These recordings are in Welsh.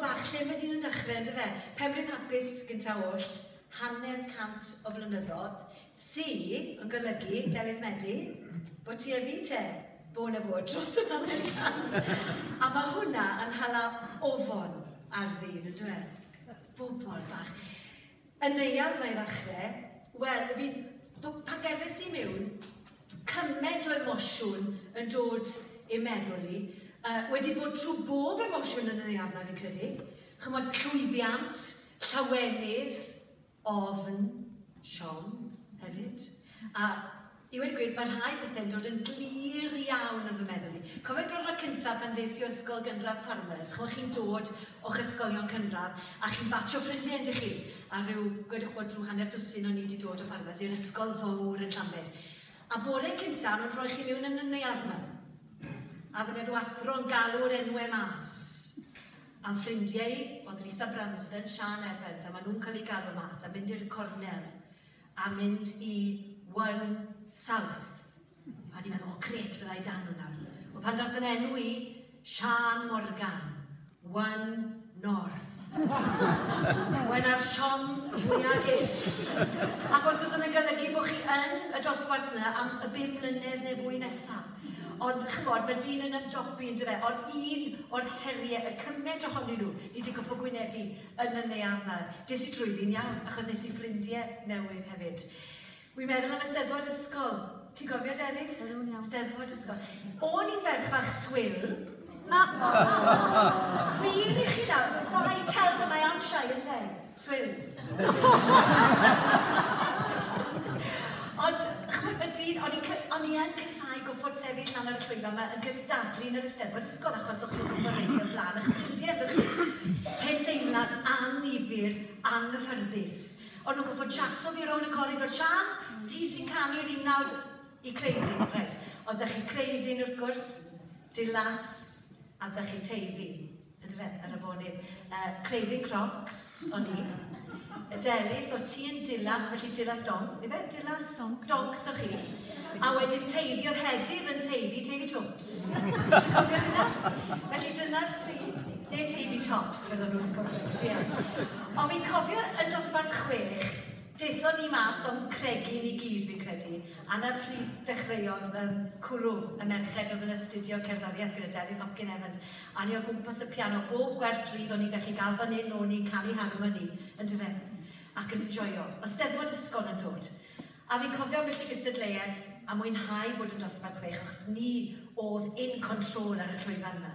bach, lle mae dyn yn dechrau, ynddo fe? Penblwydd hapus gynta oll, 100 o flynyddoedd, yn golygu, Delyth Medi, bod ti a fi te, bod na fod dros yr 100. A mae hwnna yn hala ofon ar ddyn, ynddo fe? Bobl bach. Y neuadd mae ddechrau, wel, pan gerddais i mewn, cymaint o emosiwn yn dod i'n meddwl i, wedi bod trwy bob emosiwn yn y neuadd na fi'n credu. Chymod, llwyddiant, llawenydd, ofn, siom hefyd. A i wedi gweud, mae rhai pethau'n dod yn glir iawn yn fy meddwl i. Cofio diwrnod cyntaf pan ddes i o ysgol gynradd Ffarmers, chymod chi'n dod o'ch ysgolion cynradd a chi'n batio ffrindiau yn dych chi. A gwedwch bod drwy hanner dwsin o'n i wedi dod o Ffarmers i'r ysgol fawr yn Llamed. A bore cyntaf, nhw'n rhoi chi mewn yn y neuadd yma. A bydde rhyw athro yn galw'r enwau mas. A'n ffrindiau, oedd Lisa Branston, Sian Evans, a maen nhw'n cael ei galw mas a mynd i'r cornel a mynd i One South. A ni'n meddwl, o gret, fyddai dan hwnna. O pan dath yn enw i, Sian Morgan, One North. Wen ar siom fwyaf ges. Ac oedd gwrs yn golygu bod chi yn y dosbarth yna am y 5 mlynedd neu fwy nesaf. Ond, chymod, mae dyn yn ymdopi yn dyfe, ond un o'r heriau, y cymaint ohonyn nhw, ni wedi goffo gwynebu yn y neuadd yma. Des i trwyddi'n iawn, achos nes i ffrindiau newydd hefyd. Wy'n meddwl am y Steddfod ysgol. Ti'n cofio, Delyth? Steddfod ysgol. O'n i'n ferch fach swil. Wir i chi nawr, don't I tell them I am shy and tell? Swil. Ond, o'n i yn cysau goffod sefyll lan ar y llwyfan yma yn cystadlu yn yr Eisteddfod ysgol achos o'ch chi'n goffod reidio flan eich ffrindiau, ydych chi? Hen deimlad annifyr, anghyffyrddus. Ond nhw'n goffod jaso fi rown y corridor, Sian, ti sy'n canu'r 19 i Creuddyn, red. Ond ddech chi Creuddyn wrth gwrs, Dilas, a ddech chi Teifi, yn y bonydd. Creuddyn Crocs, o'n i. Delyth, o ti yn Dilas, felly Dilas Donc, ife? Dilas Donc, so chi. A wedyn Teifi, oedd Hedydd yn Teifi, Teifi Tops. Cofio hynna? Felly dyna'r tri, neu Teifi Tops, fydden nhw'n gofio. Ond fi'n cofio yn dosbarth 6, dethon ni mas o'n cregyn i gyd fi'n credu, a na pryd dechreuodd cwrw y merched oedd yn astudio cerddoriaeth gyda Delyth Hopkins Evans, a ni o gwmpas y piano, bob gwers rydd o'n i'n gallu gael fan hyn o'n i'n canu harmoni yn dyfe, ac yn joio. O Steddfod ysgol yn dod. A fi'n cofio ambell i gystadleuaeth a mwynhau bod yn dosbarth 6, achos ni oedd in control ar y llwyfan yna.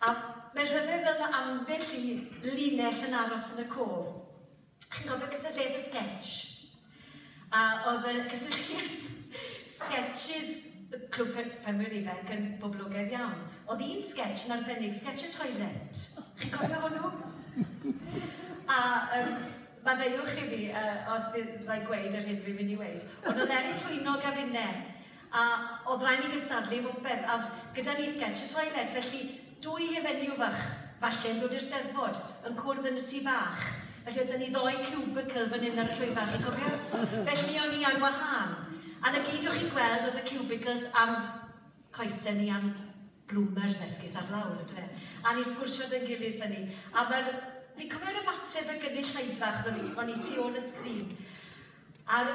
A mae rhyfedd yn ambell i linell yn aros yn y cof. Chi'n gofio gystadleuaeth y sketch. A oedd y gystadleuaeth sketches y Clwb Ffermwyr Ifanc yn boblogaidd iawn. Oedd un sketch yn arbennig, sketch y toilet. Chi'n cofio hwnnw? A maddeuwch i fi, os fyddai gweud yr hyn fi'n mynd i weid. Ond oedd Leri Twynog a finnau. A oedd rhaid ni gystadlu bob beth. A gyda ni sketch y toilet, felly 2 hefenniw fach, falle yn dod i'r Steddfod, yn cwrdd yn y tŷ bach. Felly oedd ni 2 cubicle fan hyn ar y llwyfan, chi'n cofio? Felly o'n i ar wahân. A na gyd o'ch chi'n gweld oedd y cubicles am coesau ni am bloomers esgus ar lawr, ydw e. A ni sgwrsio yn gilydd fan ni. A fi'n cofio'r ymateb y gynulleidfa, achos o'n i tu ôl y sgrin. A'r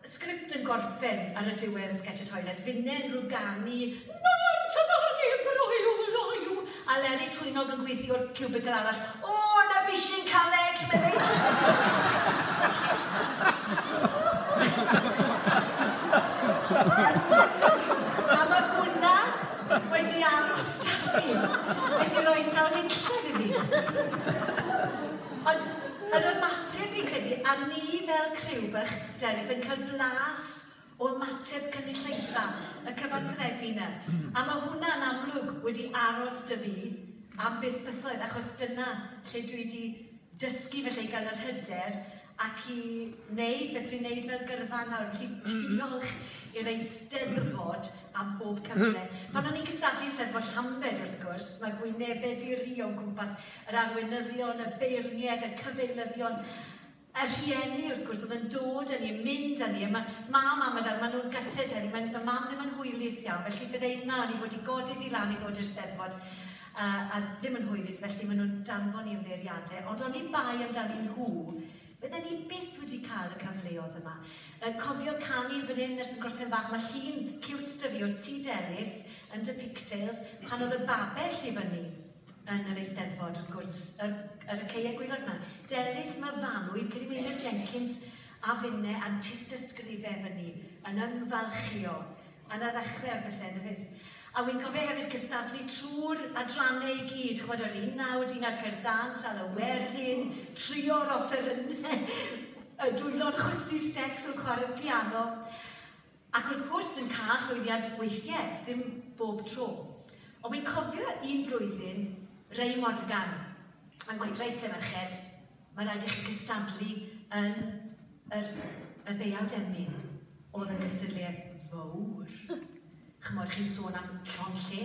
sgript yn gorffen ar y diwedd y sketch y toilet, finnen rhyw ganu, non, tyfynydd, gyroiw. A Leri Twynog yn gweithio o'r cubicle arall, o, na bishyn caleg, meddi. A mae hwnna wedi aros da fi, wedi rhoi sawl hynllef i fi. Ond yr ymateb fi'n credu, a ni fel criwbach Delyth yn cael blas o ymateb cynulleidfa, y cyfathrebu yna. A mae hwnna'n amlwg wedi aros dy fi am byth bythoedd, achos dyna lle dwi wedi dysgu felly gael yr hyder ac i wneud beth dwi'n wneud fel gyrfa nawr, felly diolch i'r Eisteddfod am bob cyfle. Pan o'n i'n cystadlu Eisteddfod Llambed wrth gwrs, mae gwynebau diri o'n gwmpas yr arweinyddion, y beirniad, y cyfeirnyddion, y rhieni wrth gwrs oedd yn dod yn ni, yn mynd yn ni. Mam a dad, maen nhw'n gyted hynny, mae mam ddim yn hwylus iawn, felly bydde yma o'n i fod i godydd i lan i ddod i'r Steddfod. a ddim yn hwylus, felly maen nhw'n danfon i ymddeiriadau, ond o'n i'n bai amdano nhw, bydden ni byth wedi cael y cyfleoedd yma. Cofio canu fan hyn ers yn Groten Fach, mae llun cute dy fi o Tŷ Delyth yn dy pigtails, pan oedd y babell i fyny yn yr Eisteddfod, wrth gwrs, yr y ceia gwylod yma. Delyth Myfanwy, credu Meinir Jenkins a finne a'n tystysgrifau fyny yn ymfalchio. A na ddechrau ar bethau, na fyd. A wy'n cofio hefyd cystadlu trwy'r adrannau i gyd, chwod yr 19 Caerdan, Tal y Weryn, trio'r offerynnau, y dwylo'n chwysu stecs o'r chwarae'r piano. Ac wrth gwrs yn cael llwyddiad weithiau, dim bob tro. Ond wy'n cofio un flwyddyn, Ray Morgan, yn gweud reit e ferched, mae rhaid i chi cystadlu yn y ddeuawd emyn, oedd yn gystadleuaeth fawr. Chymod, chi'n sôn am llon lle,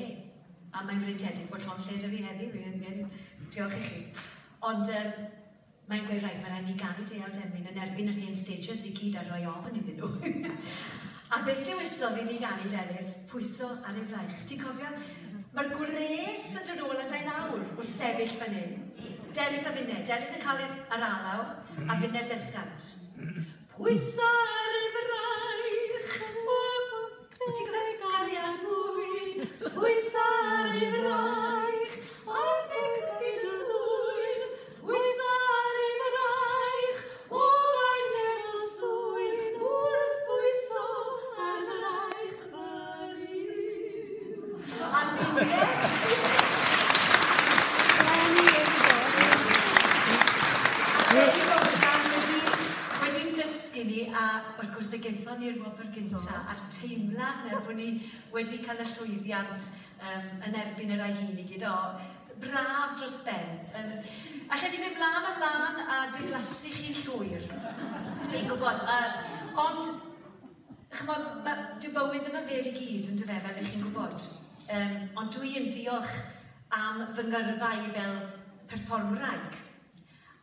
a mae'n brydedig bod llon lle dy fi heddiw, diolch i chi. Ond mae'n gweud rhaid, mae rhaid ni gael i ddeuawd emyn yn erbyn yr hen stages i gyd a rhoi ofyn iddyn nhw. A beth yw isodd i ni gael i Delyth, pwyso ar ei fraich. Ti'n cofio? Mae'r gwres yn dod ôl at ei nawr wrth sefyll fan hyn. Delyth a finne, Delyth yn cael yr alaw a finne'r ddysgant. Pwyso ar ei fraich, ti'n gwybod gariad mwy, pwyso ar ei fraich, ond neu cyd y ddwyn, pwyso ar ei fraich, o mae'n meddwl swyn, wrth pwyso ar ei fraich fyny. A finne, a wrth gwrs y geithon ni'r wobr gynta a'r teimlad na bod ni wedi cael y llwyddiant yn erbyn yr ai hun i gyd. Braf dros ben. Allen ni fynd mlaen a diflasu chi'n llwyr. Fi'n gwybod. Ond, dyw bywyd ddim yn fel i gyd yn dyfe, fel chi'n gwybod. Ond dwi'n diolch am fy ngyrfa i fel perfformwraig.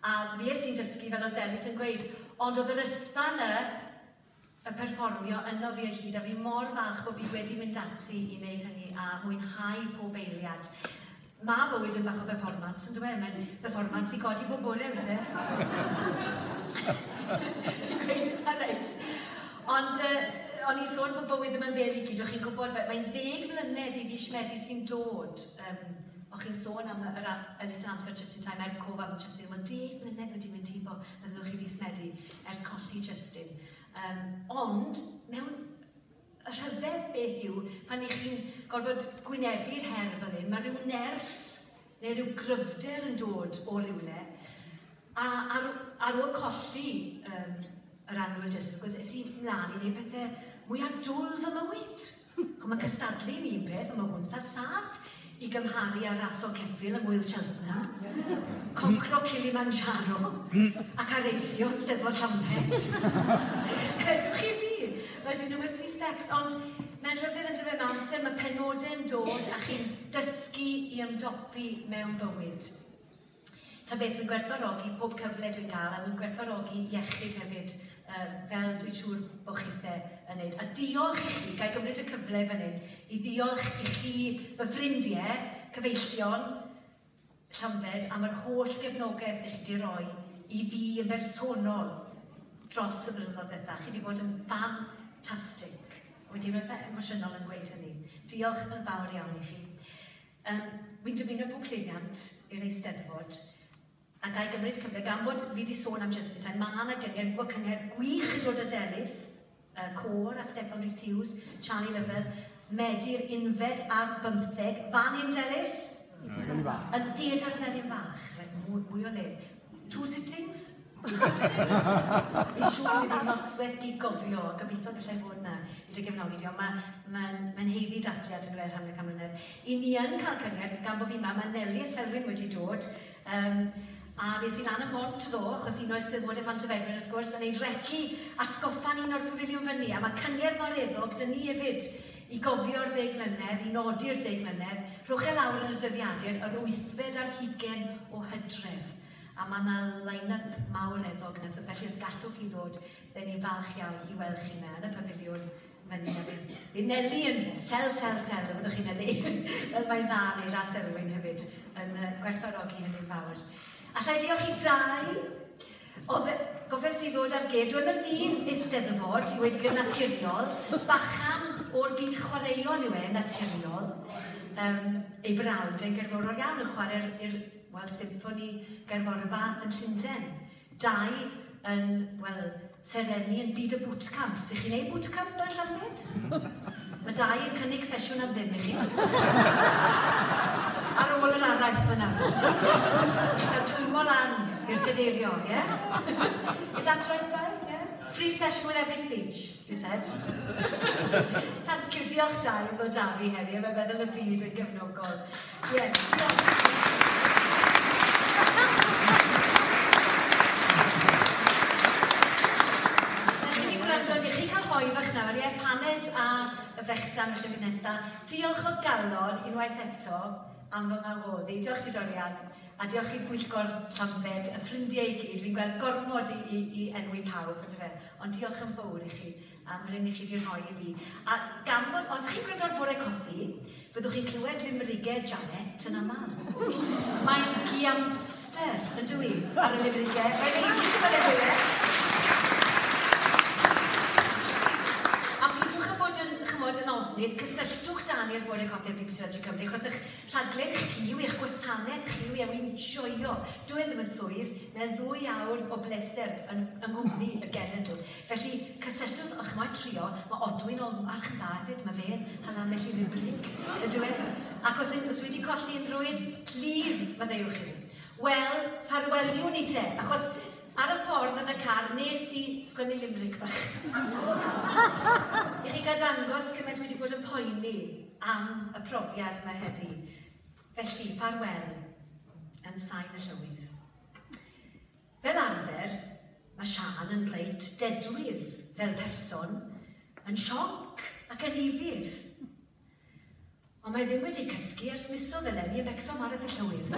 A fi sy'n dysgu fel oedd Delyth yn gweud, ond oedd yr ystan y perfformio yno fi o hyd, a fi mor falch bod fi wedi mynd ati i wneud hynny a mwynhau pob eiliad. Mae bywyd yn bach o performance, yn dweud, mae'n performance i godi bob bore wedi'i. Fi'n gweud eitha reit. Ond o'n i'n sôn bod bywyd ddim yn fel i gyd, o'ch chi'n gwybod, mae'n 10 mlynedd i fi Siemedi sy'n dod. O'ch chi'n sôn am yr Elusen Amser Justin Time, Ed Cof am Justin, wel 10 mlynedd wedi mynd i bo, byddwch chi Fismedi ers colli Justin. Ond, mewn y rhyfedd beth yw, pan i chi'n gorfod gwynebu'r her fel hyn, mae rhyw nerth neu rhyw gryfder yn dod o rywle, a ar ôl colli yr annual Justin, gwrs, es i mlaen i wneud pethau mwyaf dwl fy mywyd. Mae cystadlu'n un peth, ond mae hwn dda saff i gymharu â raso ceffil yng Ngwyl Cheltenham, concro Kilimanjaro, ac areithio yn Steddfod Llampet. Credwch chi fi, wedyn nhw ysdi stecs, ond mae'n rhyfedd yn dyfod amser, mae penodau'n dod a chi'n dysgu i ymdopi mewn bywyd. Ta beth, dwi'n gwerthfawrogi pob cyfle dwi'n cael, a dwi'n gwerthfawrogi iechyd hefyd, fel dwi'n siŵr bod chi'n yn neud. A diolch i chi, gael gymryd y cyfle fan hyn, i diolch i chi, fy ffrindiau, cyfeillion, Llambed, am yr holl gefnogaeth i chi wedi roi i fi yn bersonol dros y blynyddoedd ddiwethaf. Chi wedi bod yn ffantastig. Wedi roedd emosiynol yn gweud hynny. Diolch yn fawr iawn i chi. Wy'n dymuno pob llwyddiant i'r Eisteddfod, a gael gymryd cyfle, gan bod fi wedi sôn am Justin Time, mae yna cyngor gwych yn dod o Delyth, Cor a Steffan Rhys Hughes, Charlie Lyfel, Medi'r unfed ar 15, fan i'n Delyth, yn theatr yn Ddelyn Fach, mwy o le. 2 sittings? Fi'n siŵr bydd i'n noswaith i gofio, gobeithio gallai bod yna wedi gefnogi di, ond mae'n heiddi datliad yn rhan o'r camlynedd. I ni yn cael cyngor, gan bod fi yma, mae Nelly Selwyn wedi dod, a fe sy'n lan y bont ddo, achos un o'r Eisteddfodau Pontyfedryn wrth gwrs, yn ei recu atgoffa'n un o'r pafiliwn fyny, a mae cyngor mor eddog, dyn ni hefyd, i gofio'r 10 mlynedd, i nodi'r 10 mlynedd, rhowch e lawr yn y dyddiadur, yr 8 ar 20 o Hydref. A mae yna line-up mawr eddog nes, felly os gallwch chi ddod, then ni'n falch iawn i weld chi yna yn y pafiliwn fyny hefyd. Bydd Nelly yn sel, y byddwch chi'n Nelly. Fel mae'n dda wneud a Selwyn hefyd yn gwerthfawrogi hynny'n fawr. Allai ddiolch i dau. Goffes i ddod ar gyd. Dwi'n mynd ddyn eisteddfod i wedi gyda naturiol. Bachan o'r byd chwaraeon yw naturiol. Ei frawd yn gerddorol iawn yn chwarae i'r symffoni gerddorfa yn Llundain. Dau yn, sereni yn byd y bootcamp. Sych chi'n ei bootcamp yn Llambed? Mae dau yn cynnig sesiwn am ddim i chi. Ar ôl yr araith fyna. Cael twymo lan i'r gadeirio, yeah? Is that right, Dai? Yeah? Free session with every speech, you said. Thank you, diolch Dai yn bod da fi heddi, mae'n meddwl y byd yn gefnogol. Yeah, diolch. Paned a y frechtan y llyfr nesaf. Diolch o galon unwaith eto am fy nghalwoddi. Diolch ti Dorian. A diolch i Bwyllgor Llambed, y ffrindiau i gyd. Fi'n gweld gormod i enwi pawb, ond diolch yn fawr i chi am yr un i chi wedi rhoi i fi. A gan bod, os chi'n gwrando ar bore coffi, fyddwch chi'n clywed limrigau Janet yn aml. Mae'n giamster, yn dwi, ar y limrigau. Mae'n ei gyd yn ymwneud. Yn ofnus, cysylltwch dan i'r bore coffi ar BBC Radio Cymru, achos eich rhaglen chi yw, eich gwasanaeth chi yw, ewy'n joio. Dwi ddim yn swydd, mae'n 2 awr o bleser yn nghwmni y genedl. Felly, cysylltwch o'ch mae'n trio, mae Odwyn o'n arch yn dda hefyd, mae fe'n hana melli rybrig, y diwedd. Ac os wedi colli yn rhywun, please, maddeuwch chi. Wel, ffarweliwn i te, achos ar y ffordd yn y car, nes i sgwennu limrig bach. I chi gael dangos cymaint wedi bod yn poeni am y profiad mae heddi. Felly, ffarwel yn sain y llywydd. Fel arfer, mae Sian yn reit dedwydd fel person, yn sioc ac yn ifydd. Ond mae ddim wedi cysgu ers misoedd eleni y becso marad y llywydd.